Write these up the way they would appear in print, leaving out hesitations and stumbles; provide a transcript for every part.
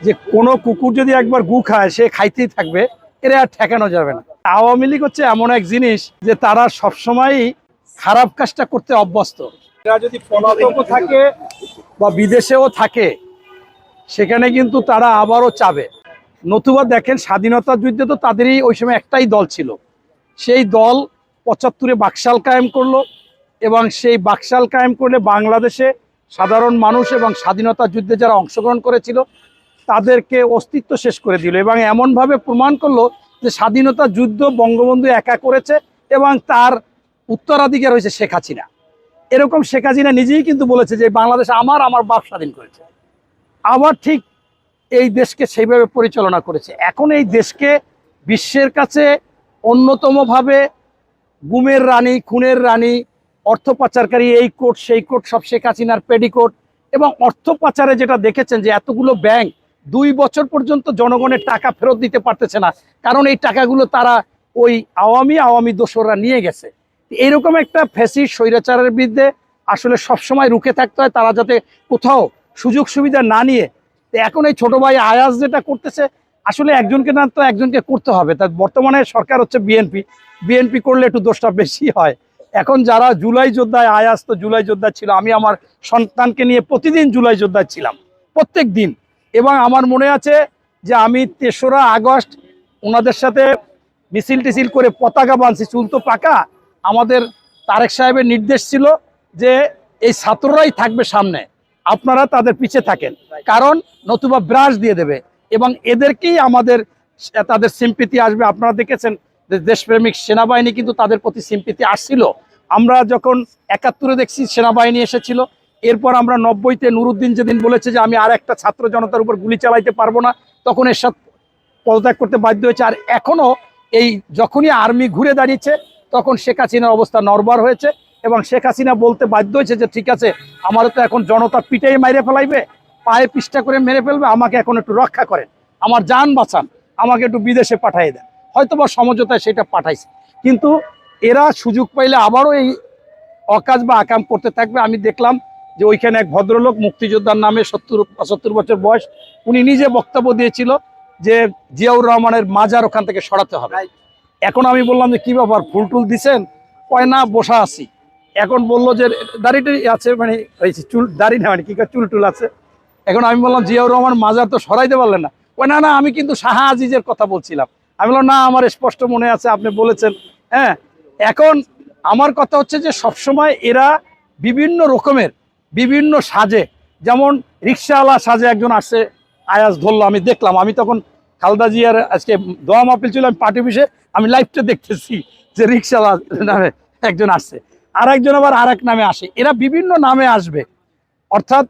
যে কোনো কুকুর যদি একবার গু খায় সে খাইতেই থাকবে, এরা আর ঠেকানো যাবে না। আওয়ামী লীগ হচ্ছে এমন এক জিনিস যে তারা সবসময়ই খারাপ কাজটা করতে অভ্যস্ত। এরা যদি পলাতকও থাকে বা বিদেশেও থাকে সেখানে কিন্তু তারা আবারও চাবে। নতুবা দেখেন স্বাধীনতার যুদ্ধে তো তাদেরই ওই সময় একটাই দল ছিল, সেই দল ৭৫-এ বাকশাল কায়েম করলো এবং সেই বাকশাল কায়েম করলে বাংলাদেশে সাধারণ মানুষ এবং স্বাধীনতা যুদ্ধে যারা অংশগ্রহণ করেছিল তাদেরকে অস্তিত্ব শেষ করে দিল এবং এমনভাবে প্রমাণ করলো যে স্বাধীনতা যুদ্ধ বঙ্গবন্ধু একা করেছে এবং তার উত্তরাধিকার হয়েছে শেখ হাসিনা। এরকম শেখ হাসিনা নিজেই কিন্তু বলেছে যে বাংলাদেশ আমার বাপ স্বাধীন করেছে, আবার ঠিক এই দেশকে সেইভাবে পরিচালনা করেছে। এখন এই দেশকে বিশ্বের কাছে অন্যতমভাবে গুমের রানী, খুনের রানী, অর্থ পাচারকারী, এই কোট সেই কোট সব শেখ হাসিনার পেডিকোট। এবং অর্থ পাচারে যেটা দেখেছেন যে এতগুলো ব্যাংক 2 বছর পর্যন্ত জনগণের টাকা ফেরত দিতে পারতেছে না, কারণ এই টাকাগুলো তারা ওই আওয়ামী দোসররা নিয়ে গেছে। এইরকম একটা ফ্যাসিস্ট স্বৈরাচারের বিরুদ্ধে আসলে সবসময় রুখে থাকতে হয়, তারা যাতে কোথাও সুযোগ সুবিধা না নিয়ে। এখন এই ছোট ভাই আয়াজ যেটা করতেছে, আসলে একজনকে না তো একজনকে করতে হবে। তার বর্তমানে সরকার হচ্ছে বিএনপি করলে একটু দোষটা বেশি হয়। এখন যারা জুলাই যোদ্ধায়, আয়াজ তো জুলাই যোদ্ধা ছিল, আমি আমার সন্তানকে নিয়ে প্রতিদিন জুলাই যোদ্ধায় ছিলাম, প্রত্যেক দিন। এবং আমার মনে আছে যে আমি ৩রা আগস্ট ওনাদের সাথে মিছিল টিছিল করে পতাকা বাঁধছি, চুল তো পাকা। আমাদের তারেক সাহেবের নির্দেশ ছিল যে এই ছাত্ররাই থাকবে সামনে, আপনারা তাদের পিছে থাকেন, কারণ নতুবা ব্রাশ দিয়ে দেবে এবং এদেরকেই তাদের সিম্পিতি আসবে। আপনারা দেখেছেন যে দেশপ্রেমিক সেনাবাহিনী কিন্তু তাদের প্রতি সিম্পিতি আসছিল। আমরা যখন ৭১-এ দেখছি সেনাবাহিনী এসেছিল, এরপর আমরা ৯০-তে নুরুদ্দিন যেদিন বলেছে যে আমি আর একটা ছাত্র জনতার উপর গুলি চালাইতে পারবো না, তখন এর সাথে পদত্যাগ করতে বাধ্য হয়েছে। আর এখনও এই যখনই আর্মি ঘুরে দাঁড়িয়েছে তখন শেখ হাসিনার অবস্থা নড়বড় হয়েছে এবং শেখ হাসিনা বলতে বাধ্য হয়েছে যে ঠিক আছে, আমারও তো এখন জনতা পিটাই মেরে ফেলাইবে, পায়ে পিষ্টা করে মেরে ফেলবে, আমাকে এখন একটু রক্ষা করেন, আমার জান বাঁচান, আমাকে একটু বিদেশে পাঠিয়ে দেন। হয়তো বা সমঝোতায় সেটা পাঠাইছে, কিন্তু এরা সুযোগ পাইলে আবারও এই অকাজ বা আকাম করতে থাকবে। আমি দেখলাম যে ওইখানে এক ভদ্রলোক, মুক্তিযোদ্ধার নামে ৭০-৭৫ বছর বয়স, উনি নিজে বক্তব্য দিয়েছিল যে জিয়াউর রহমানের মাজার ওখান থেকে সরাতে হবে। এখন আমি বললাম যে কি ব্যাপার, ফুল টুল দিছেন? কয় না, বসা আছি। এখন বললো যে দাড়িটি আছে, মানে চুল দাড়ি না, মানে কি চুল টুল আছে। এখন আমি বললাম জিয়াউর রহমান মাজার তো সরাইতে পারলেন না। কয় না আমি কিন্তু শাহ আজিজের কথা বলছিলাম। আমি বললাম না, আমার স্পষ্ট মনে আছে, আপনি বলেছেন। হ্যাঁ, এখন আমার কথা হচ্ছে যে সবসময় এরা বিভিন্ন রকমের বিভিন্ন সাজে, যেমন রিক্সাওয়ালা সাজে একজন আসছে, আয়াজ ধরলো, আমি দেখলাম। আমি তখন খালেদা জিয়ার আজকে দোয়া মাহফিল ছিল, আমি পার্টি অফিসে, আমি লাইভটা দেখতেছি যে রিক্সাওয়ালা নামে একজন আসছে, আর একজন আবার আর এক নামে আসে। এরা বিভিন্ন নামে আসবে, অর্থাৎ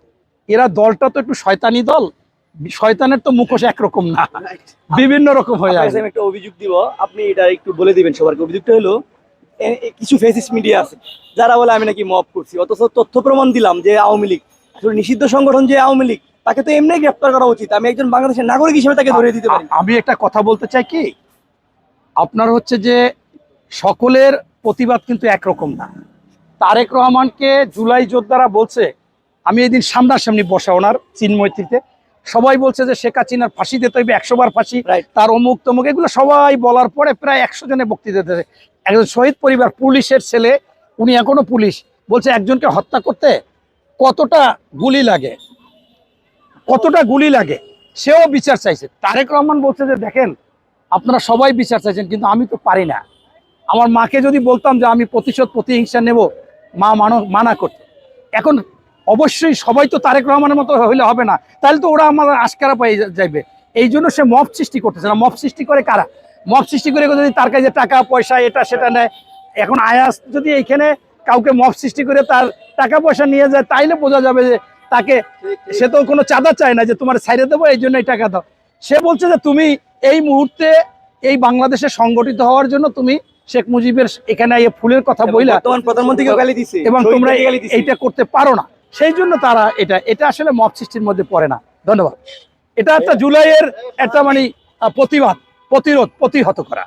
এরা দলটা তো একটু শয়তানি দল, শয়তানের তো মুখোশ একরকম না, বিভিন্ন রকম হয়ে যায়। আমি একটা অভিযোগ দিব, আপনি এটা একটু বলে দিবেন সবাইকে। অভিযোগটা হলো কিছু ফেসিস্ট মিডিয়া আছে যারা বলে আমি নাকি মব করছি, অথচ তথ্য প্রমাণ দিলাম যে আওয়ামী লীগ আসলে নিষিদ্ধ সংগঠন, যে আওয়ামী লীগ তাকে তো এমনি গ্রেফতার করা উচিত। আমি একজন বাংলাদেশের নাগরিক হিসেবে তাকে ধরে দিতে পারি। আমি একটা কথা বলতে চাই কি, আপনার হচ্ছে যে সকলের প্রতিবাদ কিন্তু একরকম না। তারেক রহমানকে জুলাই যোদ্ধারা বলছে, আমি এদিন সামনাসামনি বসা ওনার চিন্ময়তীতে, সবাই বলছে যে শেখ হাসিনার ফাঁসি দিতে হইবে, 100 বার ফাঁসি, তার অমুক তমুক, এগুলো সবাই বলার পরে প্রায় 100 জনে বক্তৃতা দিতেছে। একজন শহীদ পরিবার, পুলিশের ছেলে, উনি এখনো পুলিশ, বলছে একজনকে হত্যা করতে কতটা গুলি লাগে, কতটা গুলি লাগে, সেও বিচার চাইছে। তারেক রহমান বলছে যে দেখেন, আপনারা সবাই বিচার চাইছেন, কিন্তু আমি তো পারি না। আমার মাকে যদি বলতাম যে আমি প্রতিহিংসা নেব, মা মানা করত। এখন অবশ্যই সবাই তো তারেক রহমানের মতো হইলে হবে না, তাহলে তো ওরা আমার আশকারা পাই যাইবে। এই জন্য সে মব সৃষ্টি করতেছে না। মব সৃষ্টি করে কারা? মব সৃষ্টি করে যদি তার কাছে টাকা পয়সা এটা সেটা নেয়। এখন আয়াস যদি এইখানে কাউকে মব সৃষ্টি করে তার টাকা পয়সা নিয়ে যায়, তাইলে বোঝা যাবে যে তাকে, সে তো কোনো চাঁদা চায় না যে তোমার ছাইড়ে দেবো এই জন্য এই টাকা দাও। সে বলছে যে তুমি এই মুহূর্তে এই বাংলাদেশে সংগঠিত হওয়ার জন্য তুমি শেখ মুজিবের এখানে এই ফুলের কথা বইলা প্রধানমন্ত্রীকে গালি দিছে এবং তোমরা এইটা করতে পারো না, সেই জন্য তারা এটা আসলে মব সৃষ্টির মধ্যে পড়ে না। ধন্যবাদ। এটা একটা জুলাইয়ের একটা মানে প্রতিবাদ, প্রতিরোধ, প্রতিহত করা।